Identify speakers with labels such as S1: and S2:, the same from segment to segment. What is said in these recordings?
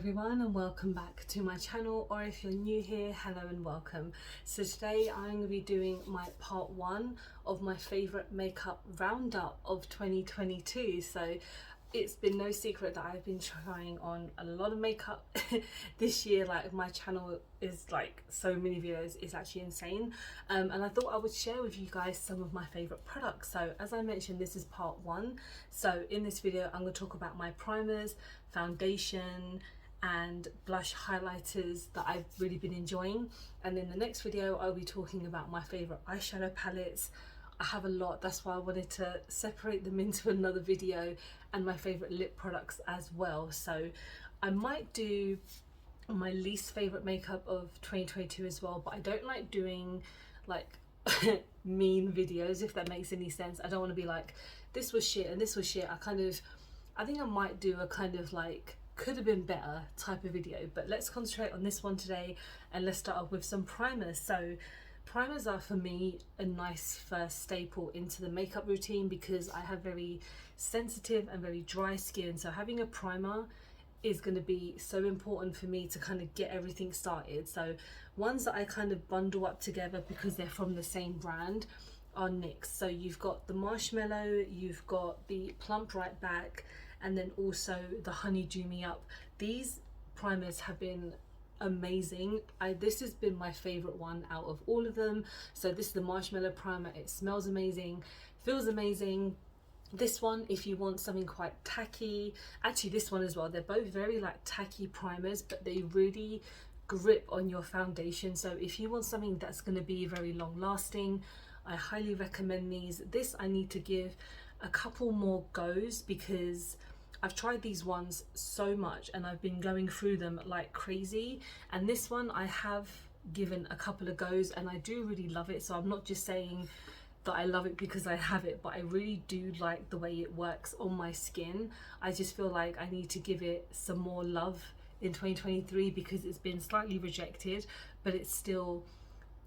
S1: everyone, and welcome back to my channel, or if you're new here, hello and welcome. So today I'm going to be doing my part one of my favorite makeup roundup of 2022. So it's been no secret that I've been trying on a lot of makeup this year. Like, my channel is like so many videos, it's actually insane. And I thought I would share with you guys some of my favorite products. So as I mentioned, this is part one. So in this video I'm going to talk about my primers, foundation and blush highlighters that I've really been enjoying, and in the next video I'll be talking about my favorite eyeshadow palettes. I have a lot, that's why I wanted to separate them into another video, and my favorite lip products as well. So I might do my least favorite makeup of 2022 as well, but I don't like doing like mean videos, if that makes any sense. I don't want to be like, this was shit and this was shit. I think I might do a kind of like could have been better type of video, but let's concentrate on this one today, and let's start off with some primers. So primers are for me a nice first staple into the makeup routine because I have very sensitive and very dry skin, so having a primer is going to be so important for me to kind of get everything started. So ones that I kind of bundle up together because they're from the same brand are NYX. So you've got the Marshmallow, you've got the Plump Right Back, and then also the Honey Dew Me Up. These primers have been amazing. This has been my favorite one out of all of them. So this is the Marshmallow primer. It smells amazing, feels amazing. This one, if you want something quite tacky, actually this one as well, they're both very like tacky primers, but they really grip on your foundation. So if you want something that's going to be very long lasting, I highly recommend these. This I need to give a couple more goes because I've tried these ones so much and I've been going through them like crazy, and this one I have given a couple of goes and I do really love it. So I'm not just saying that I love it because I have it, but I really do like the way it works on my skin. I just feel like I need to give it some more love in 2023 because it's been slightly rejected, but it's still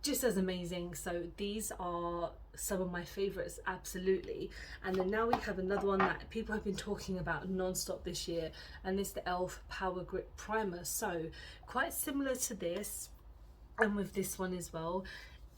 S1: just as amazing. So these are some of my favorites, absolutely. And then now we have another one that people have been talking about non-stop this year, and it's the e.l.f. Power Grip Primer. So quite similar to this, and with this one as well,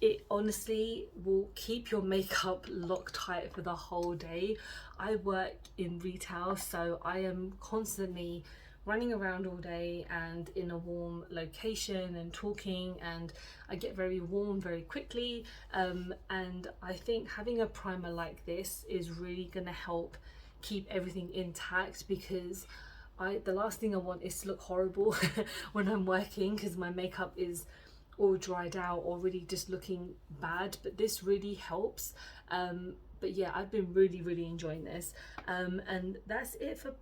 S1: it honestly will keep your makeup locked tight for the whole day. I work in retail, so I am constantly running around all day and in a warm location and talking, and I get very warm very quickly, and I think having a primer like this is really going to help keep everything intact, because the last thing I want is to look horrible when I'm working because my makeup is all dried out or really just looking bad, but this really helps. But yeah, I've been really enjoying this, and that's it for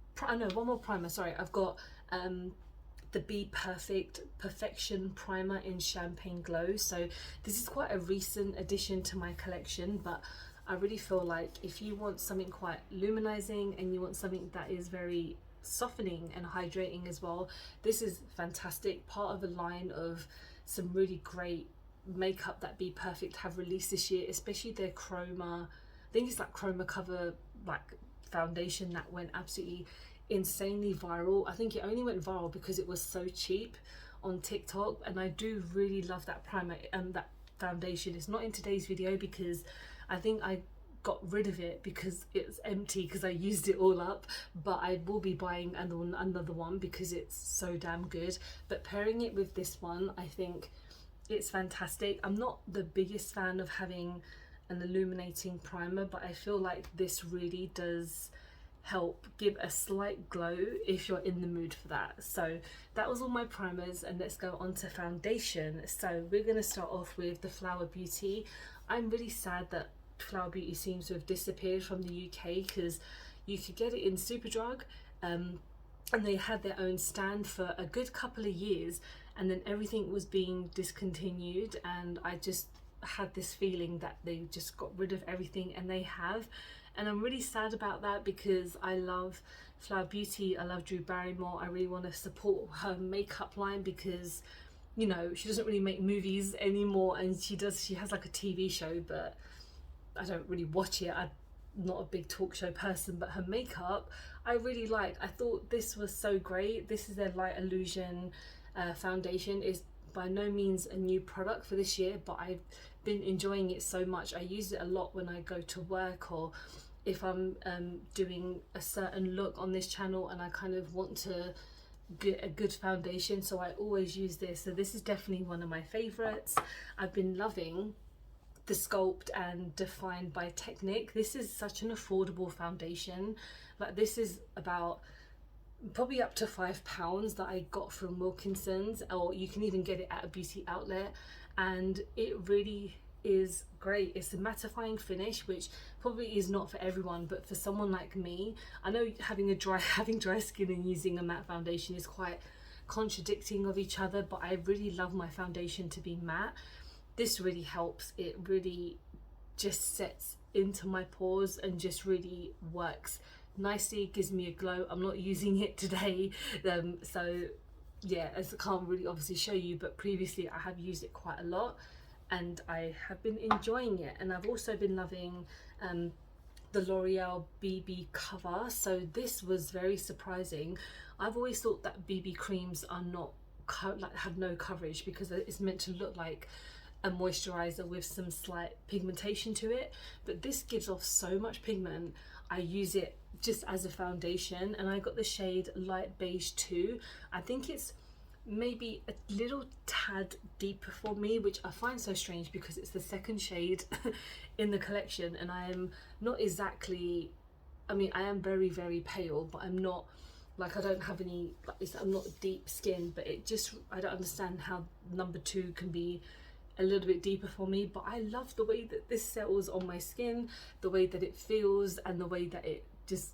S1: one more primer, sorry. I've got the Be Perfect Perfection Primer in Champagne Glow. So this is quite a recent addition to my collection, but I really feel like if you want something quite luminizing and you want something that is very softening and hydrating as well, this is fantastic. Part of a line of some really great makeup that Be Perfect have released this year, especially their chroma, I think it's like chroma cover like foundation that went absolutely insanely viral. I think it only went viral because it was so cheap on TikTok, and I do really love that primer and that foundation. It's not in today's video because I think I got rid of it because it's empty because I used it all up, but I will be buying another one because it's so damn good. But pairing it with this one, I think it's fantastic. I'm not the biggest fan of having an illuminating primer, but I feel like this really does help give a slight glow if you're in the mood for that. So that was all my primers, and let's go on to foundation. So we're going to start off with the Flower Beauty. I'm really sad that Flower Beauty seems to have disappeared from the UK because you could get it in Superdrug, and they had their own stand for a good couple of years, and then everything was being discontinued, and I just had this feeling that they just got rid of everything, and they have, and I'm really sad about that because I love Flower Beauty, I love Drew Barrymore, I really want to support her makeup line because, you know, she doesn't really make movies anymore, and she has like a TV show, but I don't really watch it. I not a big talk show person, but her makeup I really like. I thought this was so great. This is their Light Illusion foundation. Is by no means a new product for this year, but I've been enjoying it so much. I use it a lot when I go to work, or if I'm doing a certain look on this channel and I kind of want to get a good foundation, so I always use this. So this is definitely one of my favorites. I've been loving the Sculpt and Define by Technique. This is such an affordable foundation. Like, this is about probably up to £5 that I got from Wilkinson's, or you can even get it at a beauty outlet, and it really is great. It's a mattifying finish, which probably is not for everyone, but for someone like me, I know having dry skin and using a matte foundation is quite contradicting of each other, but I really love my foundation to be matte. This really helps. It really just sets into my pores and just really works nicely, gives me a glow. I'm not using it today, so yeah, as I can't really obviously show you, but previously I have used it quite a lot and I have been enjoying it. And I've also been loving the L'Oreal BB cover. So this was very surprising. I've always thought that BB creams are not have no coverage, because it's meant to look like a moisturizer with some slight pigmentation to it, but this gives off so much pigment. I use it just as a foundation, and I got the shade Light Beige 2. I think it's maybe a little tad deeper for me, which I find so strange because it's the second shade in the collection, and I am not exactly, I mean, I am very, very pale, but I'm not like, I don't have any, like, I'm not deep skin, but it just, I don't understand how number 2 can be a little bit deeper for me. But I love the way that this settles on my skin, the way that it feels, and the way that it just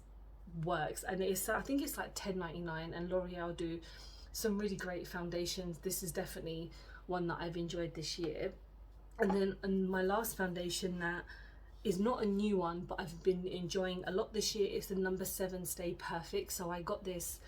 S1: works. And it's, I think it's like $10.99, and L'Oreal do some really great foundations. This is definitely one that I've enjoyed this year. And then my last foundation that is not a new one, but I've been enjoying a lot this year, is the number 7 Stay Perfect. So I got this,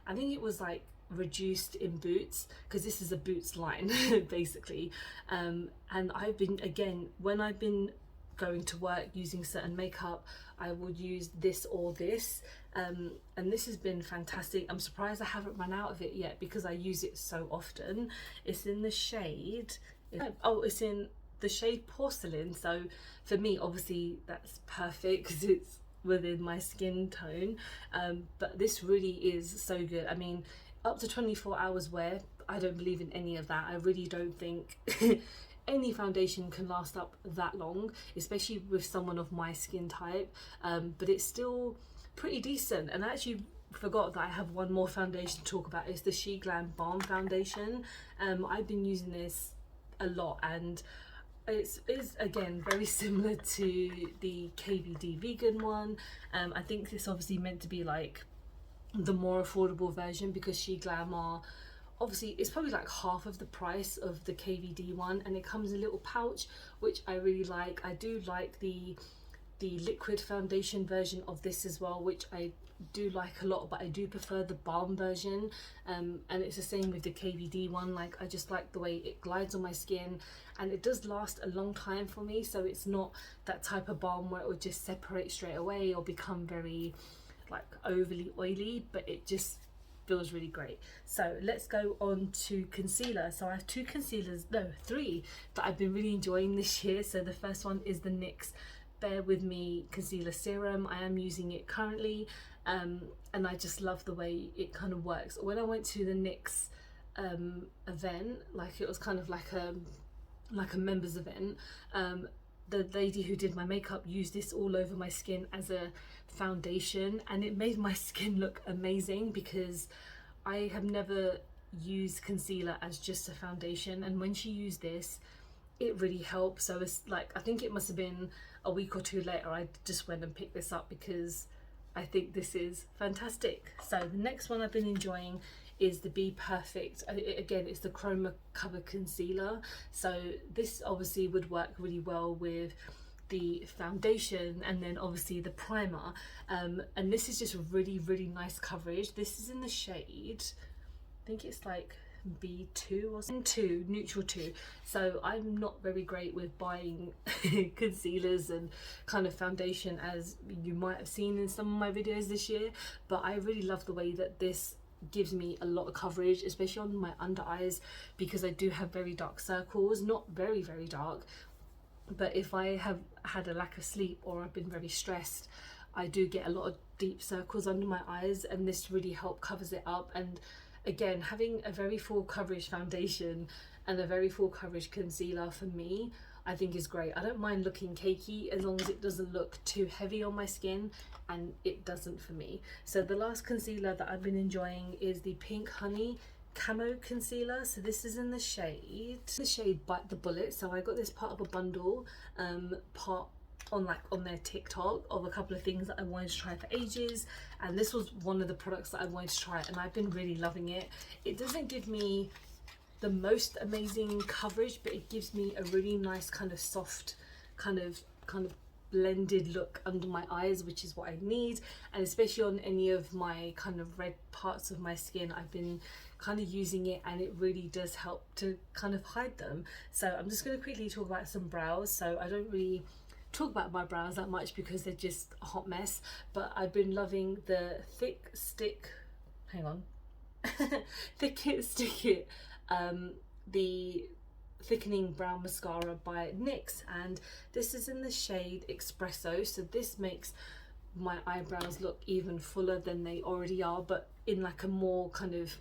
S1: I think it was like reduced in Boots, because this is a Boots line basically, and I've been, again, when I've been going to work using certain makeup, I would use this or this, and this has been fantastic. I'm surprised I haven't run out of it yet because I use it so often. It's in the shade, it's in the shade Porcelain. So for me, obviously that's perfect because it's within my skin tone, but this really is so good. I mean, up to 24 hours wear, I don't believe in any of that. I really don't think any foundation can last up that long, especially with someone of my skin type, but it's still pretty decent. And I actually forgot that I have one more foundation to talk about. It's the She Glam Balm foundation. I've been using this a lot, and it is again very similar to the KVD vegan one. I think this obviously meant to be like the more affordable version, because She Glam are obviously, it's probably like half of the price of the KVD one, and it comes in a little pouch, which I really like. I do like the liquid foundation version of this as well, which I do like a lot, but I do prefer the balm version, and it's the same with the KVD one. Like, I just like the way it glides on my skin, and it does last a long time for me. So it's not that type of balm where it would just separate straight away or become very like overly oily, but it just feels really great. So let's go on to concealer. So I have three that I've been really enjoying this year. So the first one is the NYX Bear With Me Concealer Serum. I am using it currently, and I just love the way it kind of works. When I went to the NYX event, like it was kind of like a members event, the lady who did my makeup used this all over my skin as a foundation, and it made my skin look amazing, because I have never used concealer as just a foundation, and when she used this, it really helped. So it's like, I think it must have been a week or two later, I just went and picked this up because I think this is fantastic. So the next one I've been enjoying is the Be Perfect. Again, it's the Chroma Cover Concealer. So this obviously would work really well with the foundation and then obviously the primer, and this is just really, really nice coverage. This is in the shade, I think it's like B2 or something, 2, neutral 2. So I'm not very great with buying concealers and kind of foundation, as you might have seen in some of my videos this year, but I really love the way that this gives me a lot of coverage, especially on my under eyes, because I do have very dark circles, not very dark, but if I have had a lack of sleep or I've been very stressed, I do get a lot of deep circles under my eyes, and this really covers it up. And again, having a very full coverage foundation and a very full coverage concealer for me, I think is great. I don't mind looking cakey as long as it doesn't look too heavy on my skin, and it doesn't for me. So the last concealer that I've been enjoying is the Pink Honey Camo Concealer. So this is in the shade Bite the Bullet. So I got this part of a bundle, part on their TikTok, of a couple of things that I wanted to try for ages, and this was one of the products that I wanted to try, and I've been really loving it. It doesn't give me the most amazing coverage, but it gives me a really nice kind of soft kind of blended look under my eyes, which is what I need. And especially on any of my kind of red parts of my skin, I've been kind of using it, and it really does help to kind of hide them. So I'm just going to quickly talk about some brows. So I don't really talk about my brows that much because they're just a hot mess, but I've been loving the Thick Stick, the thickening brow mascara by NYX, and this is in the shade Espresso. So this makes my eyebrows look even fuller than they already are, but in like a more kind of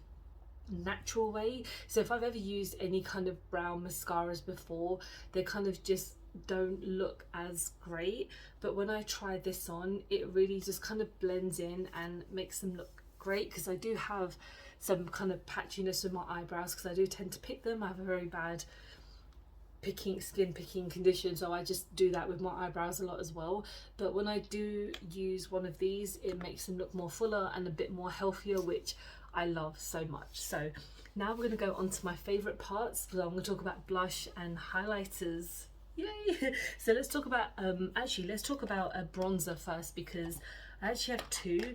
S1: natural way. So if I've ever used any kind of brow mascaras before, they kind of just don't look as great, but when I try this on, it really just kind of blends in and makes them look great, because I do have some kind of patchiness with my eyebrows because I do tend to pick them. I have a very bad skin picking condition, so I just do that with my eyebrows a lot as well. But when I do use one of these, it makes them look more fuller and a bit more healthier, which I love so much. So now we're going to go on to my favorite parts. So I'm going to talk about blush and highlighters. Yay! So let's talk about let's talk about a bronzer first, because I actually have two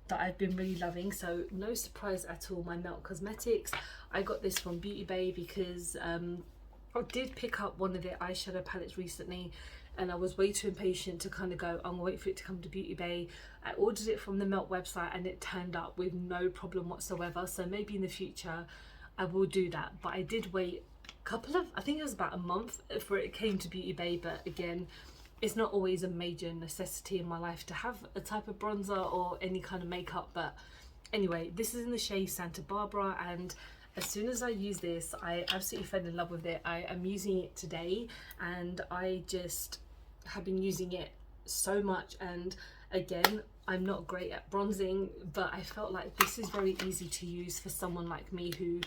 S1: that I've been really loving. So no surprise at all, my Melt Cosmetics. I got this from Beauty Bay because I did pick up one of their eyeshadow palettes recently, and I was way too impatient to kind of go, I'm gonna wait for it to come to Beauty Bay. I ordered it from the Melt website and it turned up with no problem whatsoever, so maybe in the future I will do that. But I did wait I think it was about a month for it came to Beauty Bay. But again, it's not always a major necessity in my life to have a type of bronzer or any kind of makeup. But anyway, this is in the shade Santa Barbara, and as soon as I use this, I absolutely fell in love with it. I am using it today, and I just have been using it so much. And again, I'm not great at bronzing, but I felt like this is very easy to use for someone like me who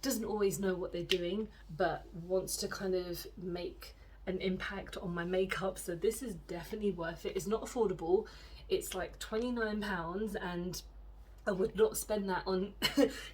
S1: doesn't always know what they're doing but wants to kind of make an impact on my makeup. So this is definitely worth it. It's not affordable. It's like £29, and I would not spend that on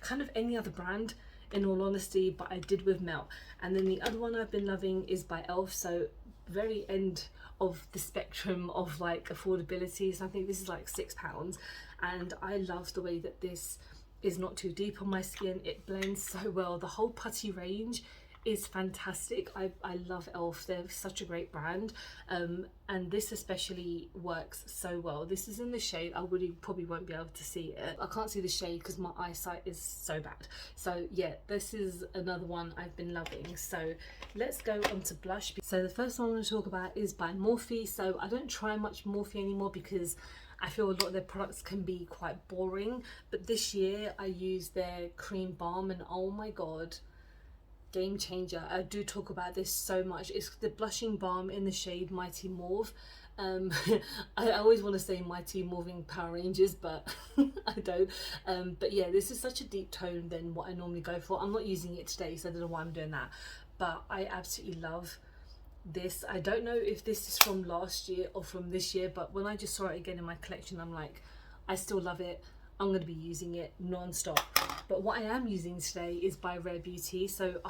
S1: kind of any other brand, in all honesty, but I did with Melt. And then the other one I've been loving is by Elf. So very end of the spectrum of like affordability. So I think this is like £6, and I love the way that this is not too deep on my skin. It blends so well. The whole putty range is fantastic. I love Elf. They're such a great brand, and this especially works so well. This is in the shade, I really probably won't be able to see it. I can't see the shade because my eyesight is so bad. So yeah, this is another one I've been loving. So let's go on to blush. So the first one I'm going to talk about is by Morphe. So I don't try much Morphe anymore because I feel a lot of their products can be quite boring, but this year I used their cream balm, and oh my god, game changer. I do talk about this so much. It's the blushing balm in the shade Mighty Mauve. I always want to say Mighty Morphing Power Rangers, but I don't. But yeah, this is such a deep tone than what I normally go for. I'm not using it today, so I don't know why I'm doing that, but I absolutely love this. I don't know if this is from last year or from this year, but when I just saw it again in my collection, I'm like, I still love it. I'm going to be using it non-stop. But what I am using today is by Rare Beauty. So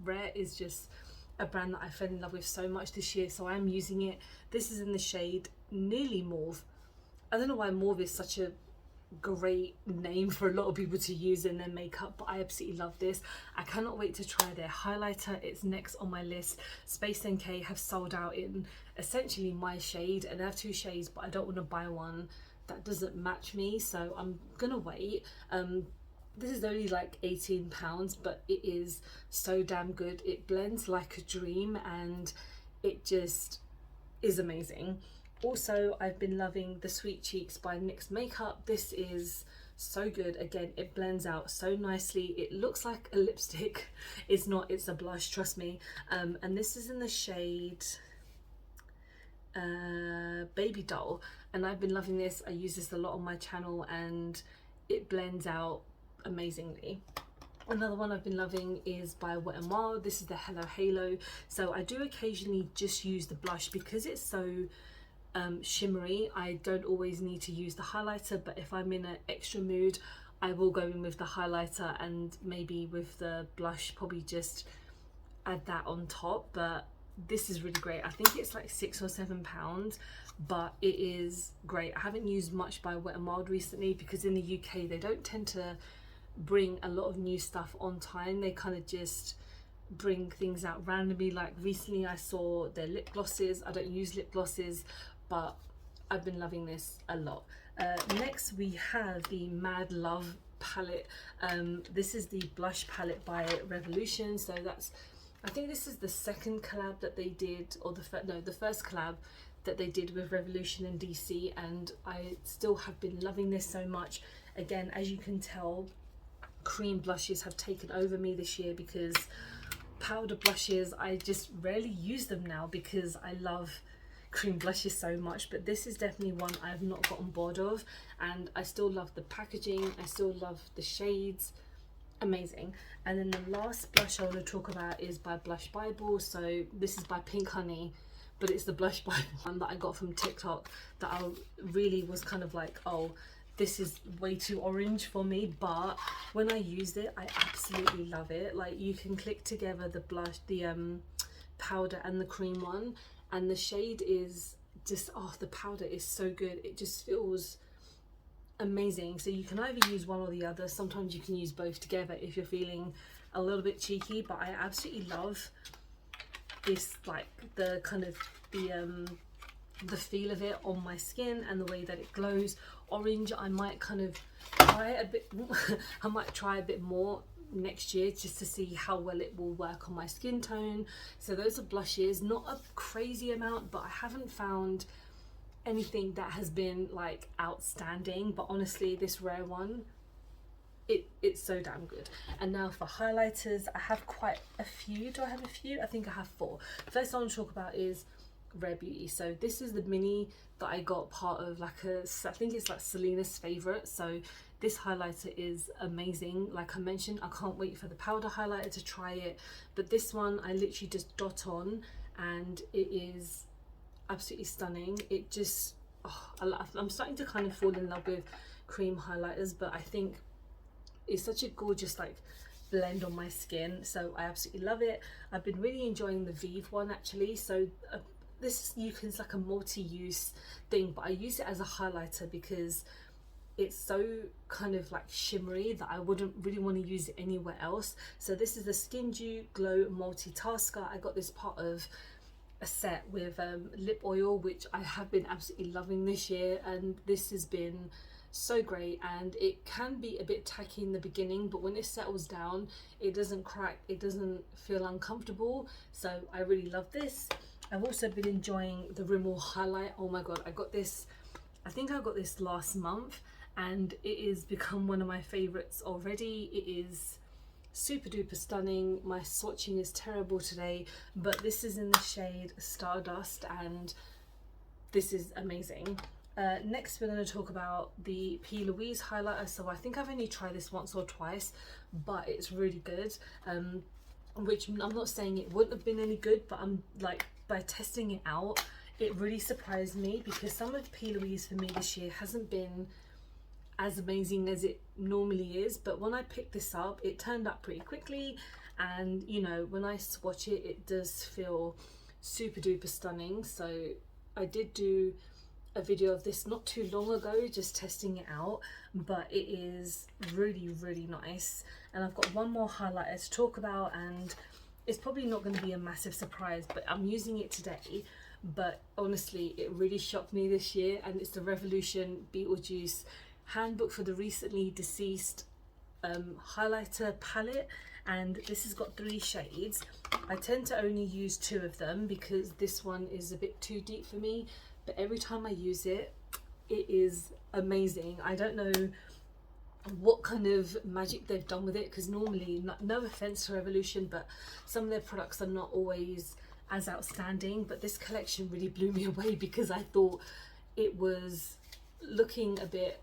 S1: Rare is just a brand that I fell in love with so much this year, so I'm using it. This is in the shade Nearly Mauve. I don't know why mauve is such a great name for a lot of people to use in their makeup, but I absolutely love this. I cannot wait to try their highlighter. It's next on my list. Space NK have sold out in essentially my shade, and I have 2 shades, but I don't want to buy one that doesn't match me, so I'm gonna wait. This is only like £18, but it is so damn good. It blends like a dream and it just is amazing. Also, I've been loving the Sweet Cheeks by NYX Makeup. This is so good. Again, it blends out so nicely. It looks like a lipstick. It's not, it's a blush, trust me. And this is in the shade Baby Doll, and I've been loving this. I use this a lot on my channel and it blends out amazingly. Another one I've been loving is by Wet n Wild. This is the Hello Halo. So I do occasionally just use the blush because it's so shimmery. I don't always need to use the highlighter, but if I'm in an extra mood, I will go in with the highlighter and maybe with the blush probably just add that on top. But this is really great. I think it's like £6 or £7, but it is great. I haven't used much by Wet n Wild recently because in the UK they don't tend to bring a lot of new stuff on time. They kind of just bring things out randomly. Like recently I saw their lip glosses. I don't use lip glosses, but I've been loving this a lot. Next we have the Mad Love palette. This is the blush palette by Revolution. So that's, I think this is the second collab that they did, or the first collab that they did with Revolution and DC, and I still have been loving this so much. Again, as you can tell, cream blushes have taken over me this year because powder blushes, I just rarely use them now because I love cream blushes so much, but this is definitely one I have not gotten bored of, and I still love the packaging, I still love the shades. Amazing. And then the last blush I want to talk about is by Blush Bible. So this is by Pink Honey, but it's the Blush Bible one that I got from TikTok that I really was kind of like, oh, this is way too orange for me, but when I used it, I absolutely love it. Like, you can click together the blush, the powder and the cream one, and the shade is just, oh, the powder is so good. It just feels amazing. So you can either use one or the other. Sometimes you can use both together if you're feeling a little bit cheeky, but I absolutely love this, like the kind of the feel of it on my skin and the way that it glows. Orange, I might kind of try a bit I might try a bit more next year just to see how well it will work on my skin tone. So those are blushes, not a crazy amount, but I haven't found anything that has been like outstanding. But honestly, this Rare one, it's so damn good. And now for highlighters, I have quite a few. Do I have a few? I think I have 4. First I want to talk about is Rare Beauty. So this is the mini that I got part of like a, I think it's like Selena's favorite. So this highlighter is amazing. Like I mentioned, I can't wait for the powder highlighter to try it, but this one I literally just dot on and it is absolutely stunning. It just, oh, I'm starting to kind of fall in love with cream highlighters, but I think it's such a gorgeous like blend on my skin, so I absolutely love it. I've been really enjoying the Vive one actually. So this it's like a multi-use thing, but I use it as a highlighter because it's so kind of like shimmery that I wouldn't really want to use it anywhere else. So this is the Skin Dew Glow Multitasker. I got this part of a set with lip oil, which I have been absolutely loving this year, and this has been so great. And it can be a bit tacky in the beginning, but when it settles down, it doesn't crack, it doesn't feel uncomfortable. So I really love this. I've also been enjoying the Rimmel highlight. Oh my god, I got this, I think I got this last month, and it has become one of my favorites already. It is super duper stunning. My swatching is terrible today, but this is in the shade Stardust and this is amazing. Next we're going to talk about the P. Louise highlighter. So I think I've only tried this once or twice, but it's really good. Which I'm not saying it wouldn't have been any good, but I'm like, by testing it out, it really surprised me because some of P. Louise for me this year hasn't been as amazing as it normally is, but when I picked this up, it turned up pretty quickly, and you know, when I swatch it, it does feel super duper stunning. So I did do a video of this not too long ago, just testing it out, but it is really nice. And I've got one more highlighter to talk about, and it's probably not going to be a massive surprise, but I'm using it today. But honestly, it really shocked me this year, and it's the Revolution Beetlejuice Handbook for the Recently Deceased highlighter palette. And this has got 3 shades. I tend to only use 2 of them because this one is a bit too deep for me, but every time I use it, it is amazing. I don't know what kind of magic they've done with it, because normally, no offense to Revolution, but some of their products are not always as outstanding, but this collection really blew me away because I thought it was looking a bit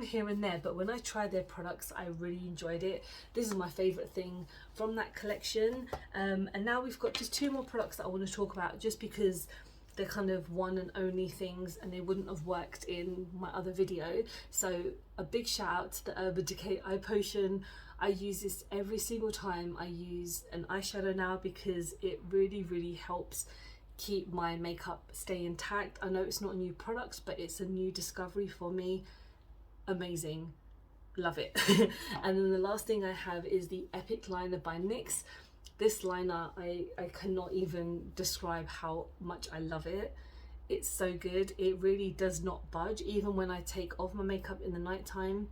S1: here and there, but when I tried their products, I really enjoyed it. This is my favorite thing from that collection. And now we've got just 2 more products that I want to talk about, just because they're kind of one and only things and they wouldn't have worked in my other video. So a big shout out to the Urban Decay Eye Potion. I use this every single time I use an eyeshadow now because it really helps keep my makeup stay intact. I know it's not a new product, but it's a new discovery for me. Amazing, love it. And then the last thing I have is the Epic Liner by NYX. This liner, I cannot even describe how much I love it. It's so good. It really does not budge. Even when I take off my makeup in the nighttime,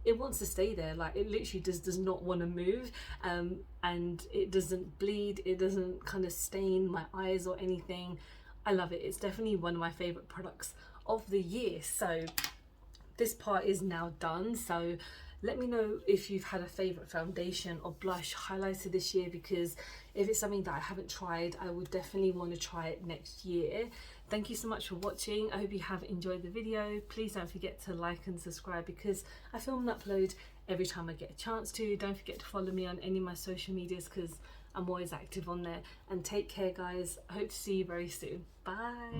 S1: it wants to stay there. Like, it literally does not want to move, and it doesn't bleed, it doesn't kind of stain my eyes or anything. I love it. It's definitely one of my favorite products of the year. So this part is now done, so let me know if you've had a favorite foundation or blush highlighter this year, because if it's something that I haven't tried, I would definitely want to try it next year. Thank you so much for watching. I hope you have enjoyed the video. Please don't forget to like and subscribe, because I film and upload every time I get a chance to. Don't forget to follow me on any of my social medias because I'm always active on there. And take care, guys. I hope to see you very soon. Bye.